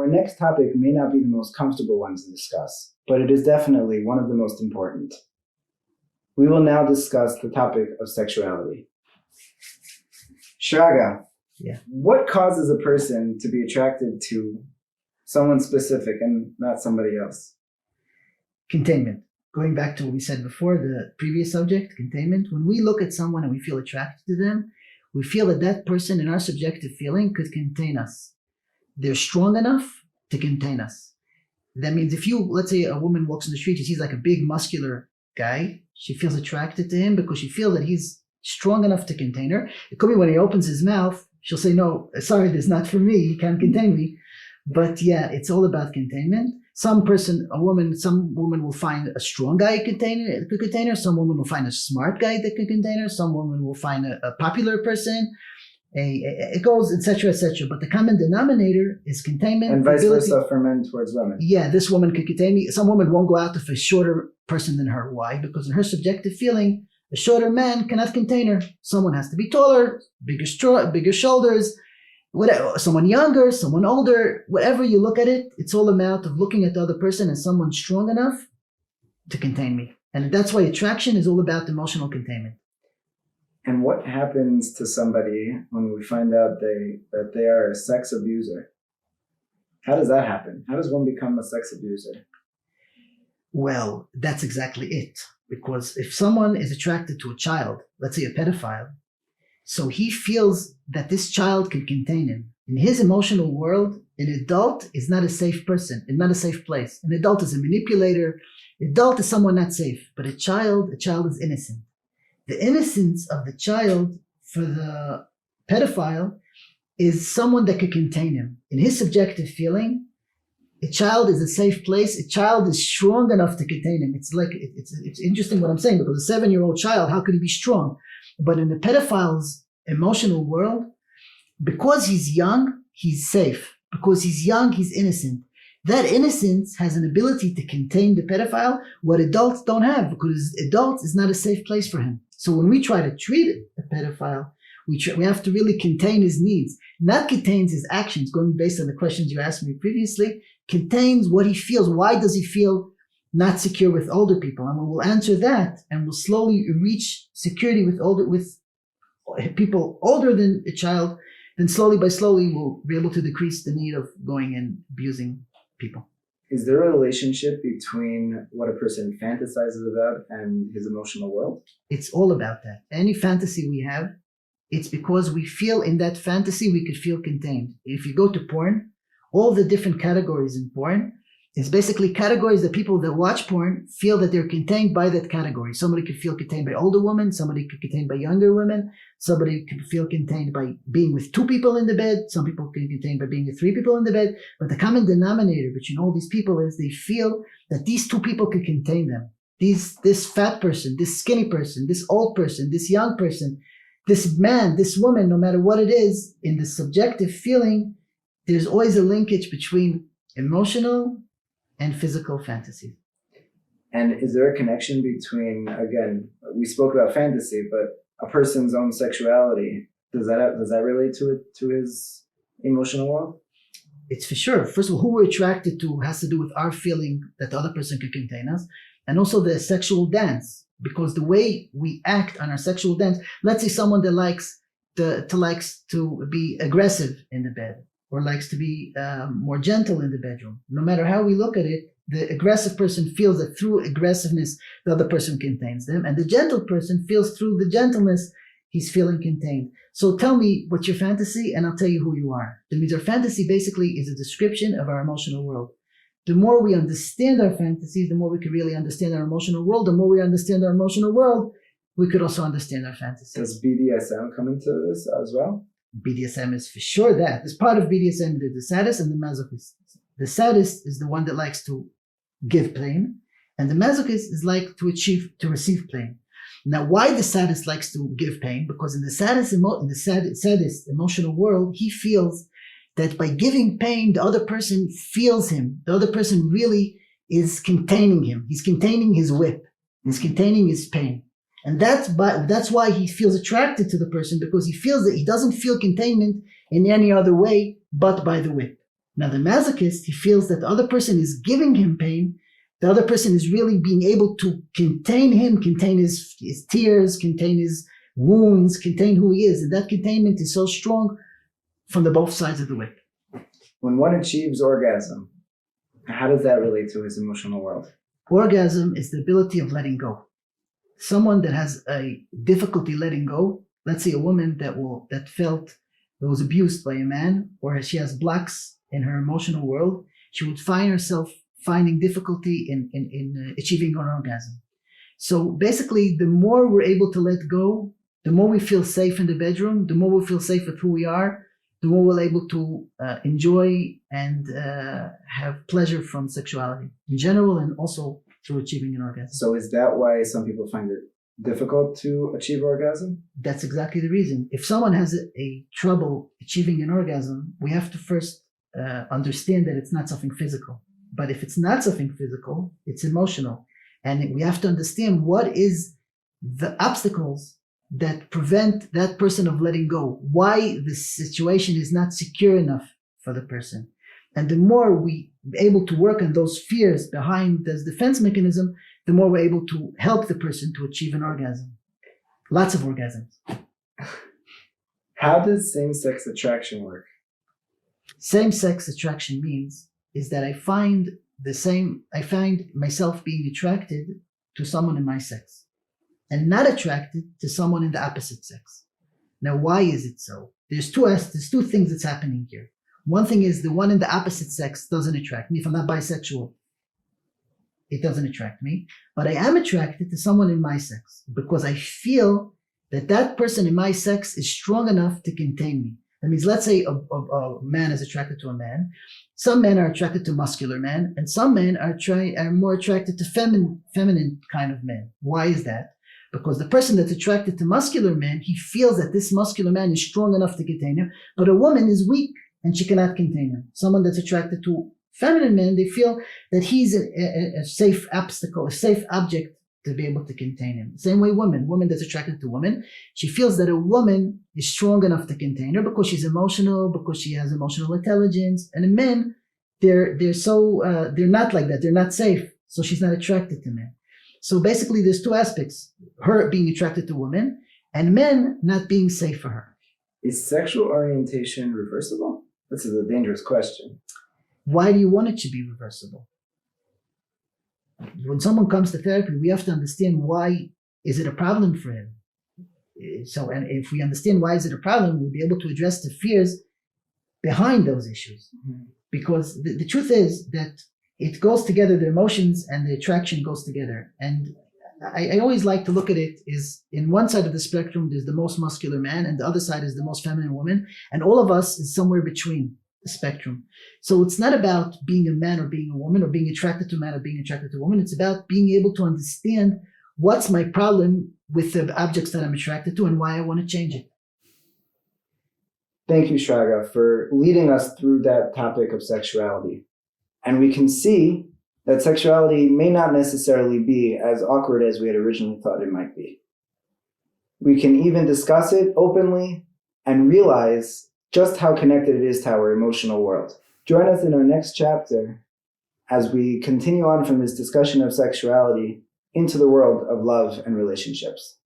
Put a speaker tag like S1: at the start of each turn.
S1: our next topic may not be the most comfortable one to discuss, but it is definitely one of the most important. We will now discuss the topic of sexuality. Shraga, what causes a person to be attracted to someone specific and not somebody else?
S2: Containment. Going back to what we said before, the previous subject, containment. When we look at someone and we feel attracted to them, we feel that that person in our subjective feeling could contain us. They're strong enough to contain us. That means if let's say a woman walks in the street, she sees like a big muscular guy, she feels attracted to him because she feels that he's strong enough to contain her. It could be when he opens his mouth, she'll say, no, sorry, this is not for me, he can't contain me. But yeah, it's all about containment. Some woman will find a strong guy could contain her. Some woman will find a smart guy that could contain her. Some woman will find a popular person. It goes, etc., etc. But the common denominator is containment.
S1: And vice versa for men towards women.
S2: Yeah, this woman could contain me. Some woman won't go out with a shorter person than her. Why? Because in her subjective feeling, a shorter man cannot contain her. Someone has to be taller, bigger shoulders, whatever. Someone younger, someone older. Whatever you look at it, it's all a matter of looking at the other person and someone strong enough to contain me. And that's why attraction is all about emotional containment.
S1: And what happens to somebody when we find out that they are a sex abuser? How does that happen? How does one become a sex abuser?
S2: Well, that's exactly it. Because if someone is attracted to a child, let's say a pedophile, so he feels that this child can contain him. In his emotional world, an adult is not a safe person, and not a safe place. An adult is a manipulator. An adult is someone not safe. But a child is innocent. The innocence of the child for the pedophile is someone that could contain him. In his subjective feeling, a child is a safe place. A child is strong enough to contain him. It's interesting what I'm saying, because a 7-year-old child, how could he be strong? But in the pedophile's emotional world, because he's young, he's safe. Because he's young, he's innocent. That innocence has an ability to contain the pedophile, what adults don't have, because adults is not a safe place for him. So when we try to treat a pedophile, we have to really contain his needs. Not contains his actions, going based on the questions you asked me previously, contains what he feels. Why does he feel not secure with older people? And we'll answer that, and we'll slowly reach security with people older than a child. Then slowly we'll be able to decrease the need of going and abusing people.
S1: Is there a relationship between what a person fantasizes about and his emotional world?
S2: It's all about that. Any fantasy we have, it's because we feel in that fantasy we could feel contained. If you go to porn, all the different categories in porn is basically categories that people that watch porn feel that they're contained by that category. Somebody could feel contained by older women, somebody could contained by younger women, somebody could feel contained by being with 2 people in the bed, some people can contained by being with 3 people in the bed. But the common denominator between all these people is they feel that these 2 people could contain them. This fat person, this skinny person, this old person, this young person, this man, this woman, no matter what it is, in the subjective feeling, there's always a linkage between emotional and physical fantasy.
S1: And is there a connection between, again, we spoke about fantasy, but a person's own sexuality, does that relate to his emotional world?
S2: It's for sure. First of all, who we're attracted to has to do with our feeling that the other person could contain us, and also the sexual dance, because the way we act on our sexual dance, let's say someone that likes to be aggressive in the bed, or likes to be more gentle in the bedroom. No matter how we look at it, the aggressive person feels that through aggressiveness, the other person contains them. And the gentle person feels through the gentleness, he's feeling contained. So tell me what's your fantasy, and I'll tell you who you are. That means our fantasy basically is a description of our emotional world. The more we understand our fantasies, the more we can really understand our emotional world. The more we understand our emotional world, we could also understand our fantasies.
S1: Does BDSM come into this as well?
S2: BDSM is for sure that. As part of BDSM, there's the sadist and the masochist. The sadist is the one that likes to give pain, and the masochist is like to receive pain. Now, why the sadist likes to give pain? Because in the sadist emotional world, he feels that by giving pain, the other person feels him. The other person really is containing him. He's containing his whip. He's containing his pain. And that's why he feels attracted to the person, because he feels that he doesn't feel containment in any other way but by the whip. Now, the masochist, he feels that the other person is giving him pain. The other person is really being able to contain him, contain his tears, contain his wounds, contain who he is. And that containment is so strong from the both sides of the whip.
S1: When one achieves orgasm, how does that relate to his emotional world?
S2: Orgasm is the ability of letting go. Someone that has a difficulty letting go, let's say a woman that was abused by a man, or she has blocks in her emotional world, she would find herself finding difficulty in achieving an orgasm. So basically, the more we're able to let go, the more we feel safe in the bedroom, the more we feel safe with who we are, the more we're able to enjoy and have pleasure from sexuality in general, and also through achieving an orgasm.
S1: So is that why some people find it difficult to achieve orgasm?
S2: That's exactly the reason. If someone has a trouble achieving an orgasm, we have to first understand that it's not something physical. But if it's not something physical, it's emotional. And we have to understand what is the obstacles that prevent that person of letting go, why the situation is not secure enough for the person. And the more we are able to work on those fears behind this defense mechanism, the more we're able to help the person to achieve an orgasm. Lots of orgasms.
S1: How does same-sex attraction work?
S2: Same-sex attraction means is that I find myself being attracted to someone in my sex and not attracted to someone in the opposite sex. Now, why is it so? There's two things that's happening here. One thing is the one in the opposite sex doesn't attract me. If I'm not bisexual, it doesn't attract me. But I am attracted to someone in my sex because I feel that person in my sex is strong enough to contain me. That means, let's say a man is attracted to a man. Some men are attracted to muscular men, and some men are more attracted to feminine kind of men. Why is that? Because the person that's attracted to muscular men, he feels that this muscular man is strong enough to contain him, but a woman is weak and she cannot contain him. Someone that's attracted to feminine men, they feel that he's a safe obstacle, a safe object to be able to contain him. Same way woman that's attracted to women, she feels that a woman is strong enough to contain her because she's emotional, because she has emotional intelligence. And men, they're not like that. They're not safe. So she's not attracted to men. So basically there's two aspects, her being attracted to women and men not being safe for her.
S1: Is sexual orientation reversible? This is a dangerous question.
S2: Why do you want it to be reversible? When someone comes to therapy, we have to understand why is it a problem for him. So, and if we understand why is it a problem, we'll be able to address the fears behind those issues. Mm-hmm. Because the truth is that it goes together, the emotions and the attraction goes together. And I always like to look at it is in one side of the spectrum, there's the most muscular man, and the other side is the most feminine woman. And all of us is somewhere between the spectrum. So it's not about being a man or being a woman or being attracted to a man or being attracted to a woman. It's about being able to understand what's my problem with the objects that I'm attracted to and why I want to change it.
S1: Thank you, Shraga, for leading us through that topic of sexuality. And we can see that sexuality may not necessarily be as awkward as we had originally thought it might be. We can even discuss it openly and realize just how connected it is to our emotional world. Join us in our next chapter as we continue on from this discussion of sexuality into the world of love and relationships.